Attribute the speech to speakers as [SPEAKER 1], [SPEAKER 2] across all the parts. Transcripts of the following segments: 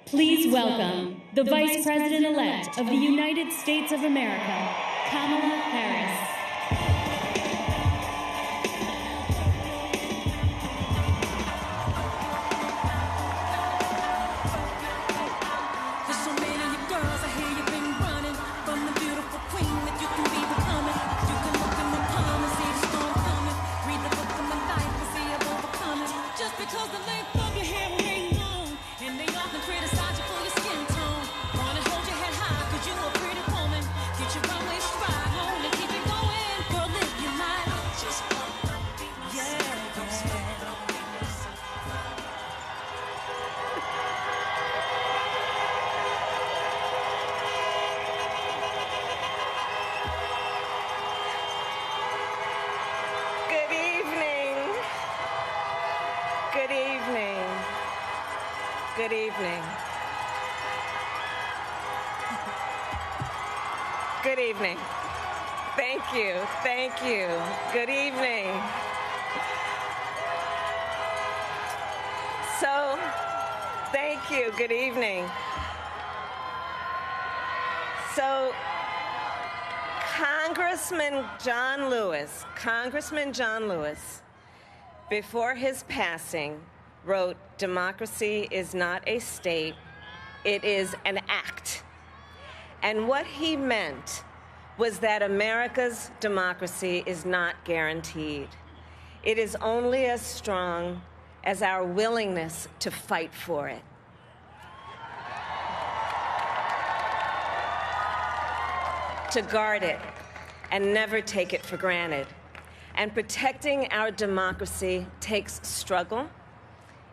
[SPEAKER 1] Please welcome the Vice President-elect of the United States of America, Kamala Harris.
[SPEAKER 2] Good evening. Good evening. Thank you. Thank you. Good evening. So, thank you. Good evening. So, Congressman John Lewis, before his passing, wrote, "Democracy is not a state, it is an act." And what he meant was that America's democracy is not guaranteed. It is only as strong as our willingness to fight for it. To guard it and never take it for granted. And protecting our democracy takes struggle.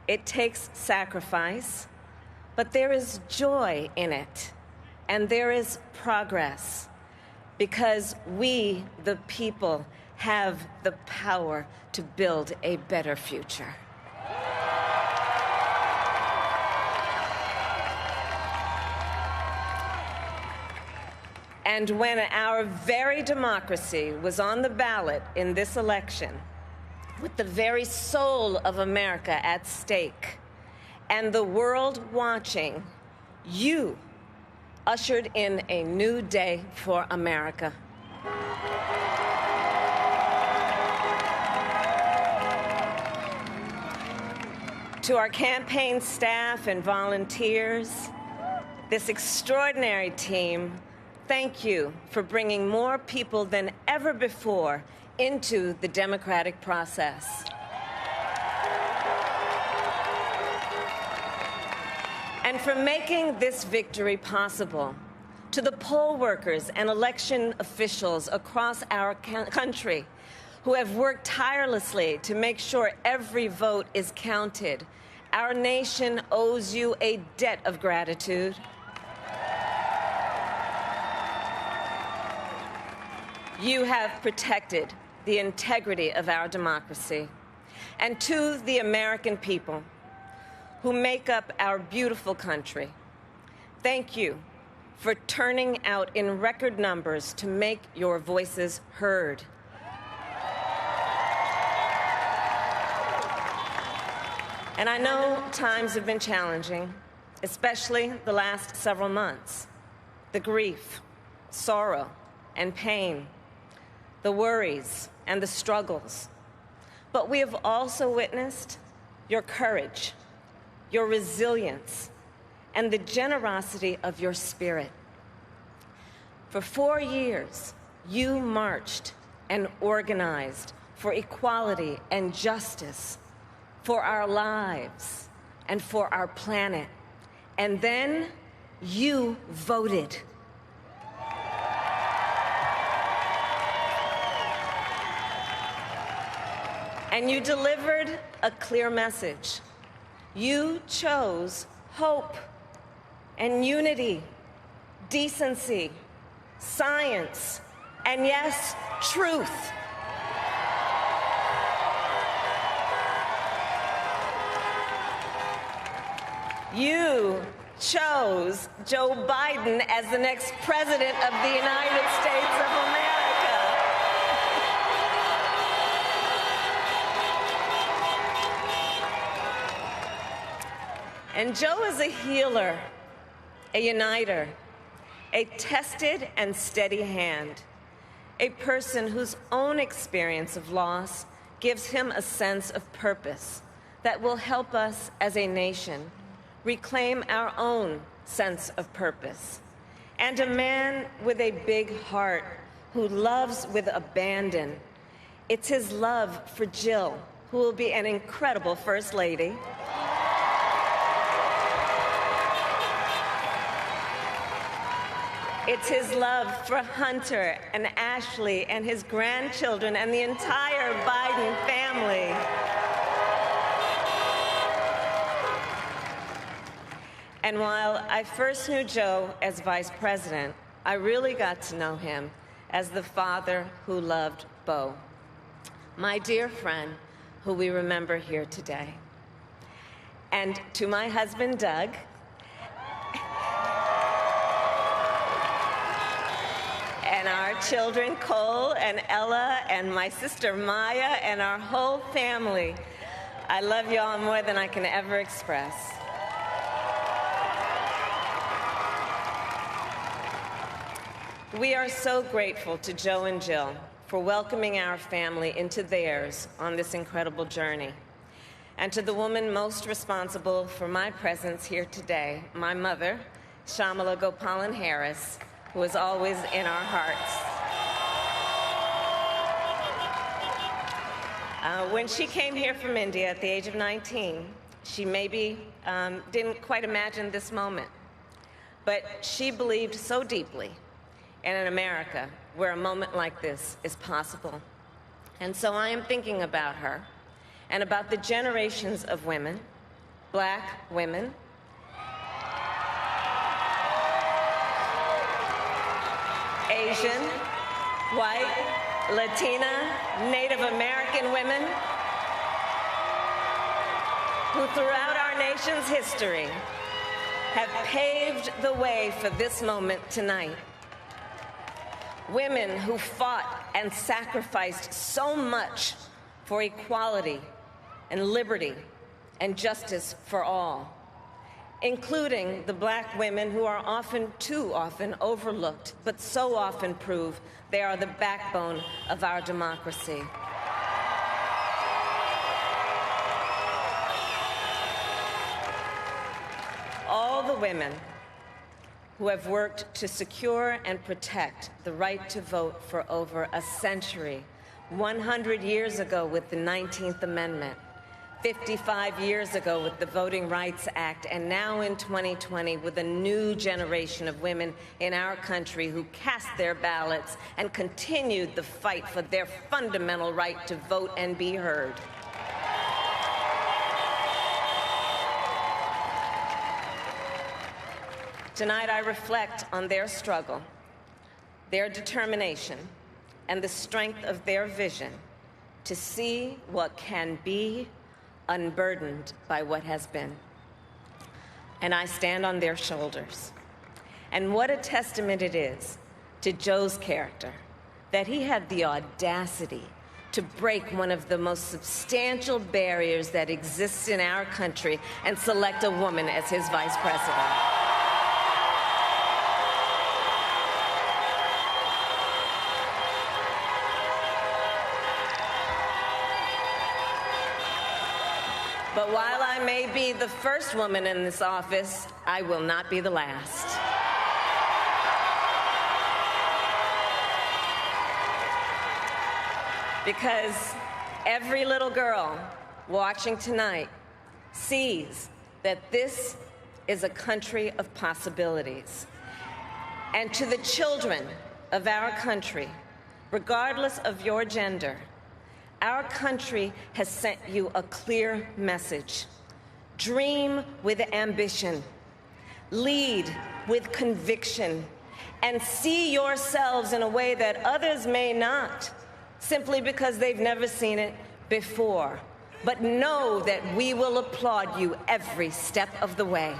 [SPEAKER 2] It takes sacrifice, but there is joy in it, and there is progress, because we, the people, have the power to build a better future. And when our very democracy was on the ballot in this election, with the very soul of America at stake and the world watching, you ushered in a new day for America. To our campaign staff and volunteers, this extraordinary team, thank you for bringing more people than ever before into the democratic process. And for making this victory possible. To the poll workers and election officials across our country who have worked tirelessly to make sure every vote is counted, our nation owes you a debt of gratitude. You have protected the integrity of our democracy. And to the American people who make up our beautiful country, thank you for turning out in record numbers to make your voices heard. And I know times have been challenging, especially the last several months. The grief, sorrow, and pain, the worries and the struggles. But we have also witnessed your courage, your resilience, and the generosity of your spirit. For 4 years, you marched and organized for equality and justice, for our lives and for our planet. And then you voted. And you delivered a clear message. You chose hope and unity, decency, science, and yes, truth. You chose Joe Biden as the next president of the United States of America. And Joe is a healer, a uniter, a tested and steady hand, a person whose own experience of loss gives him a sense of purpose that will help us as a nation reclaim our own sense of purpose. And a man with a big heart who loves with abandon. It's his love for Jill, who will be an incredible First Lady. It's his love for Hunter and Ashley and his grandchildren and the entire Biden family. And while I first knew Joe as vice president, I really got to know him as the father who loved Bo, my dear friend who we remember here today. And to my husband, Doug, and our children, Cole and Ella, and my sister, Maya, and our whole family, I love you all more than I can ever express. We are so grateful to Joe and Jill for welcoming our family into theirs on this incredible journey. And to the woman most responsible for my presence here today, my mother, Shamala Gopalan Harris, who is always in our hearts. When she came here from India at the age of 19, she maybe didn't quite imagine this moment, but she believed so deeply in an America where a moment like this is possible. And so I am thinking about her and about the generations of women, Black women, Asian, white, Latina, Native American women who throughout our nation's history have paved the way for this moment tonight. Women who fought and sacrificed so much for equality and liberty and justice for all, including the Black women who are often, too often, overlooked, but so often prove they are the backbone of our democracy. All the women who have worked to secure and protect the right to vote for over a century, 100 years ago with the 19th Amendment, 55 years ago with the Voting Rights Act, and now in 2020 with a new generation of women in our country who cast their ballots and continued the fight for their fundamental right to vote and be heard. Tonight, I reflect on their struggle, their determination, and the strength of their vision to see what can be unburdened by what has been. And I stand on their shoulders. And what a testament it is to Joe's character that he had the audacity to break one of the most substantial barriers that exists in our country and select a woman as his vice president. But while I may be the first woman in this office, I will not be the last. Because every little girl watching tonight sees that this is a country of possibilities. And to the children of our country, regardless of your gender, our country has sent you a clear message. Dream with ambition, lead with conviction, and see yourselves in a way that others may not, simply because they've never seen it before. But know that we will applaud you every step of the way.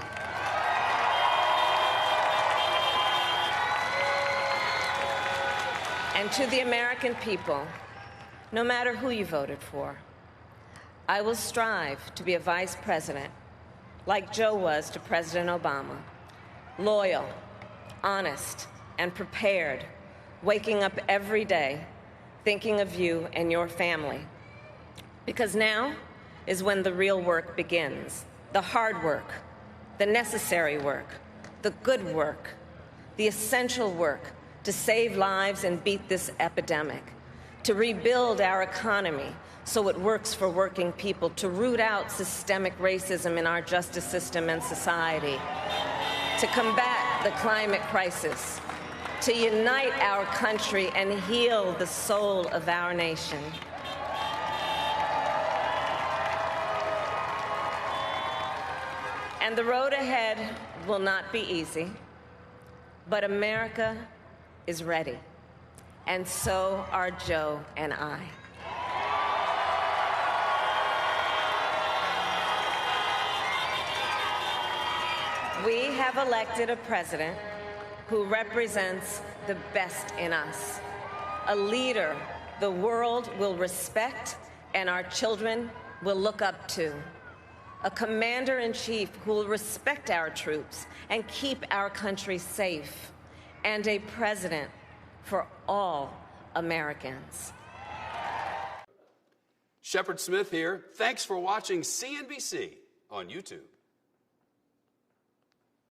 [SPEAKER 2] And to the American people, no matter who you voted for, I will strive to be a vice president like Joe was to President Obama, loyal, honest, and prepared, waking up every day thinking of you and your family. Because now is when the real work begins, the hard work, the necessary work, the good work, the essential work to save lives and beat this epidemic, to rebuild our economy so it works for working people, to root out systemic racism in our justice system and society, to combat the climate crisis, to unite our country and heal the soul of our nation. And the road ahead will not be easy, but America is ready, and so are Joe and I. We have elected a president who represents the best in us, a leader the world will respect and our children will look up to, a commander-in-chief who will respect our troops and keep our country safe, and a president for all Americans.
[SPEAKER 3] Shepard Smith here. Thanks for watching CNBC on YouTube.